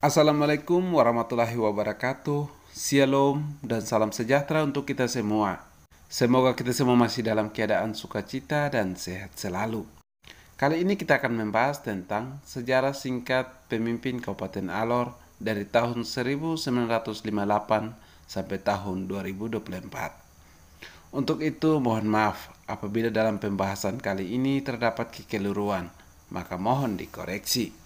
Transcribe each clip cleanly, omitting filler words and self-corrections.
Assalamualaikum warahmatullahi wabarakatuh. Shalom dan salam sejahtera untuk kita semua. Semoga kita semua masih dalam keadaan sukacita dan sehat selalu. Kali ini kita akan membahas tentang sejarah singkat pemimpin Kabupaten Alor dari tahun 1958 sampai tahun 2024. Untuk itu mohon maaf apabila dalam pembahasan kali ini terdapat kekeliruan, maka mohon dikoreksi.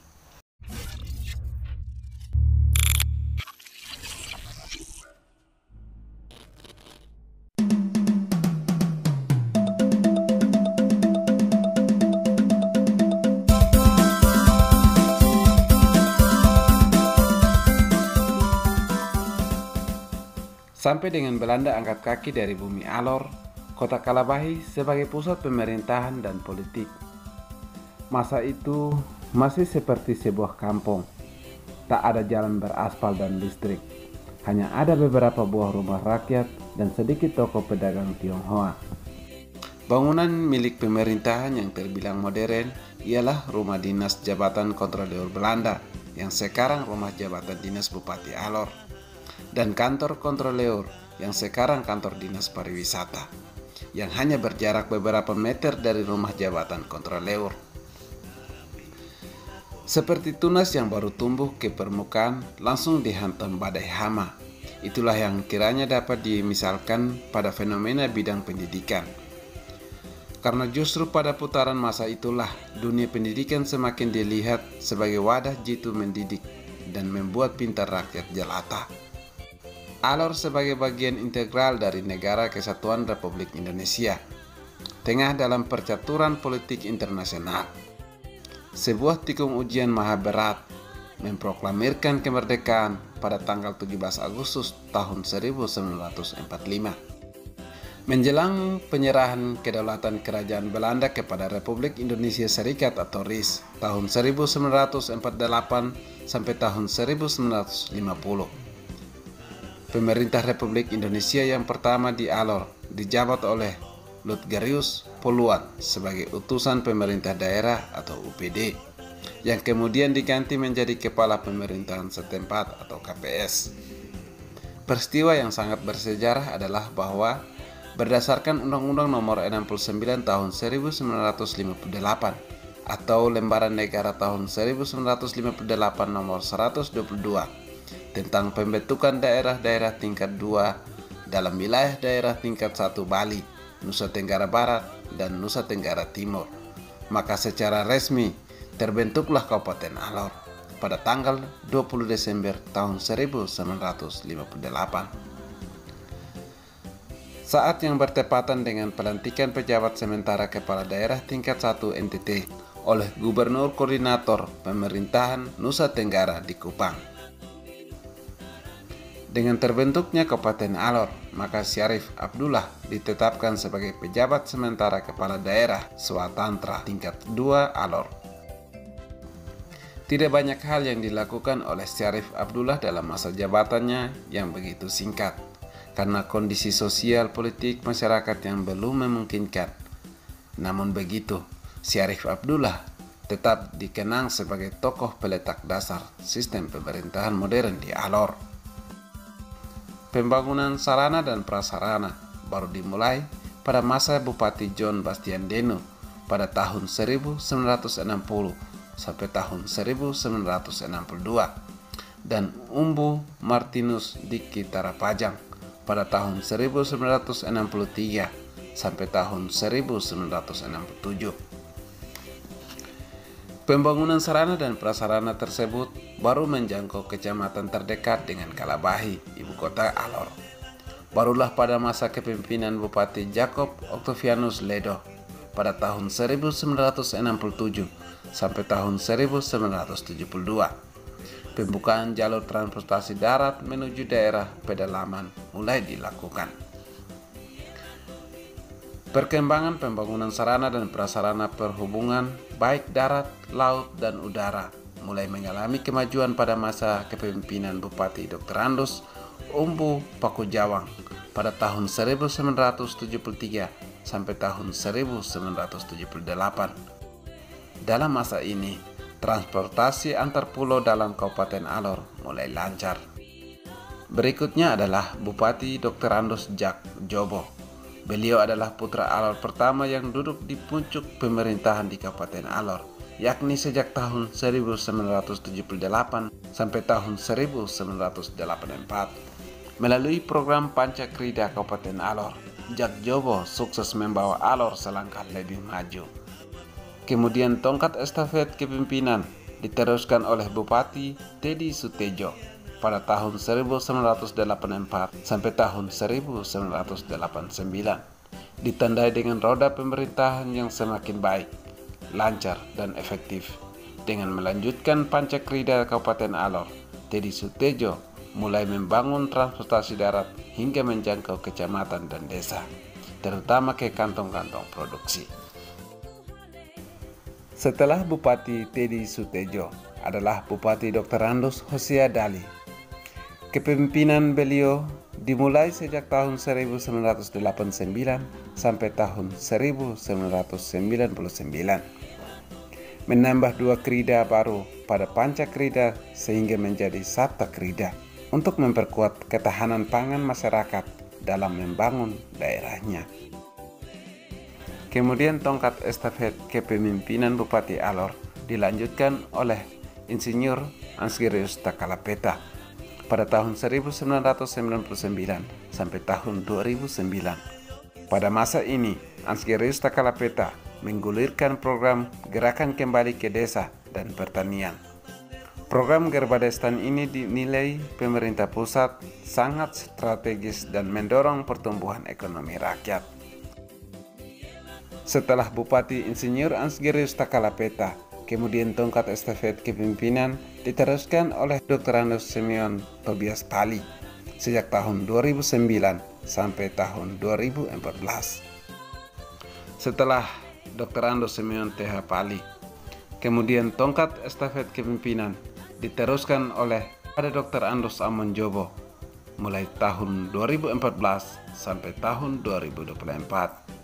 Sampai dengan Belanda angkat kaki dari bumi Alor, kota Kalabahi sebagai pusat pemerintahan dan politik. Masa itu masih seperti sebuah kampung. Tak ada jalan beraspal dan listrik. Hanya ada beberapa buah rumah rakyat dan sedikit toko pedagang Tionghoa. Bangunan milik pemerintahan yang terbilang modern ialah rumah dinas jabatan kontroleur Belanda yang sekarang rumah jabatan dinas Bupati Alor, dan kantor kontroleur yang sekarang kantor dinas pariwisata, yang hanya berjarak beberapa meter dari rumah jabatan kontroleur. Seperti tunas yang baru tumbuh ke permukaan langsung dihantam badai hama. Itulah yang kiranya dapat dimisalkan pada fenomena bidang pendidikan. Karena justru pada putaran masa itulah dunia pendidikan semakin dilihat sebagai wadah jitu mendidik dan membuat pintar rakyat jelata. Alor sebagai bagian integral dari Negara Kesatuan Republik Indonesia, tengah dalam percaturan politik internasional. Sebuah tikung ujian maha berat memproklamirkan kemerdekaan pada tanggal 17 Agustus tahun 1945. Menjelang penyerahan kedaulatan Kerajaan Belanda kepada Republik Indonesia Serikat atau RIS tahun 1948 sampai tahun 1950. Pemerintah Republik Indonesia yang pertama di Alor dijabat oleh Ludgerius Poluan sebagai utusan pemerintah daerah atau UPD, yang kemudian diganti menjadi kepala pemerintahan setempat atau KPS. Peristiwa yang sangat bersejarah adalah bahwa berdasarkan Undang-Undang Nomor 69 Tahun 1958 atau Lembaran Negara Tahun 1958 Nomor 122 tentang pembentukan daerah-daerah tingkat 2 dalam wilayah daerah tingkat 1 Bali, Nusa Tenggara Barat, dan Nusa Tenggara Timur. Maka secara resmi terbentuklah Kabupaten Alor pada tanggal 20 Desember tahun 1958. Saat yang bertepatan dengan pelantikan pejabat sementara kepala daerah tingkat 1 NTT oleh Gubernur Koordinator Pemerintahan Nusa Tenggara di Kupang. Dengan terbentuknya Kabupaten Alor, maka Syarif Abdullah ditetapkan sebagai pejabat sementara kepala daerah Swatantra tingkat 2 Alor. Tidak banyak hal yang dilakukan oleh Syarif Abdullah dalam masa jabatannya yang begitu singkat, karena kondisi sosial politik masyarakat yang belum memungkinkan. Namun begitu, Syarif Abdullah tetap dikenang sebagai tokoh peletak dasar sistem pemerintahan modern di Alor. Pembangunan sarana dan prasarana baru dimulai pada masa Bupati John Bastian Denu pada tahun 1960 sampai tahun 1962, dan Umbu Martinus Diki Tarapajang pada tahun 1963 sampai tahun 1967. Pembangunan sarana dan prasarana tersebut baru menjangkau kecamatan terdekat dengan Kalabahi, ibu kota Alor. Barulah pada masa kepemimpinan Bupati Jacob Octavianus Ledo pada tahun 1967 sampai tahun 1972. Pembukaan jalur transportasi darat menuju daerah pedalaman mulai dilakukan. Perkembangan pembangunan sarana dan prasarana perhubungan baik darat, laut, dan udara mulai mengalami kemajuan pada masa kepemimpinan Bupati Dr. Andus Umbu Pakujawang pada tahun 1973 sampai tahun 1978. Dalam masa ini, transportasi antar pulau dalam Kabupaten Alor mulai lancar. Berikutnya adalah Bupati Dr. Andos Jack Jobo. Beliau adalah putra Alor pertama yang duduk di puncak pemerintahan di Kabupaten Alor, yakni sejak tahun 1978 sampai tahun 1984. Melalui program Pancakrida Kabupaten Alor, Jack Jobo sukses membawa Alor selangkah lebih maju. Kemudian tongkat estafet kepemimpinan diteruskan oleh Bupati Teddy Sutejo pada tahun 1984 sampai tahun 1989, ditandai dengan roda pemerintahan yang semakin baik, lancar, dan efektif. Dengan melanjutkan Pancakrida Kabupaten Alor, Teddy Sutejo mulai membangun transportasi darat hingga menjangkau kecamatan dan desa, terutama ke kantong-kantong produksi. Setelah Bupati Teddy Sutejo adalah Bupati Dr. Andos Hosea Dali. Kepemimpinan beliau dimulai sejak tahun 1989 sampai tahun 1999. Menambah 2 krida baru pada Pancakrida sehingga menjadi Sabta Krida untuk memperkuat ketahanan pangan masyarakat dalam membangun daerahnya. Kemudian tongkat estafet kepemimpinan Bupati Alor dilanjutkan oleh Insinyur Ansgirius Takalapeta pada tahun 1999 sampai tahun 2009. Pada masa ini, Ansgirius Takalapeta menggulirkan program Gerakan Kembali ke Desa dan Pertanian. Program Gerbadestan ini dinilai pemerintah pusat sangat strategis dan mendorong pertumbuhan ekonomi rakyat. Setelah Bupati Insinyur Ansgirius Takalapeta, kemudian tongkat estafet kepemimpinan diteruskan oleh Dr. Andos Simeon Tobias Pali sejak tahun 2009 sampai tahun 2014. Setelah Dr. Andos Simeon TH Pali, kemudian tongkat estafet kepemimpinan diteruskan oleh pada Dr. Andos Amon Jobo mulai tahun 2014 sampai tahun 2024.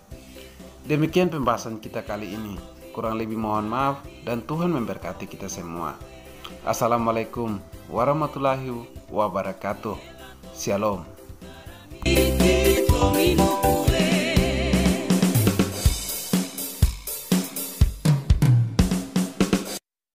Demikian pembahasan kita kali ini. Kurang lebih mohon maaf dan Tuhan memberkati kita semua. Assalamualaikum warahmatullahi wabarakatuh. Shalom.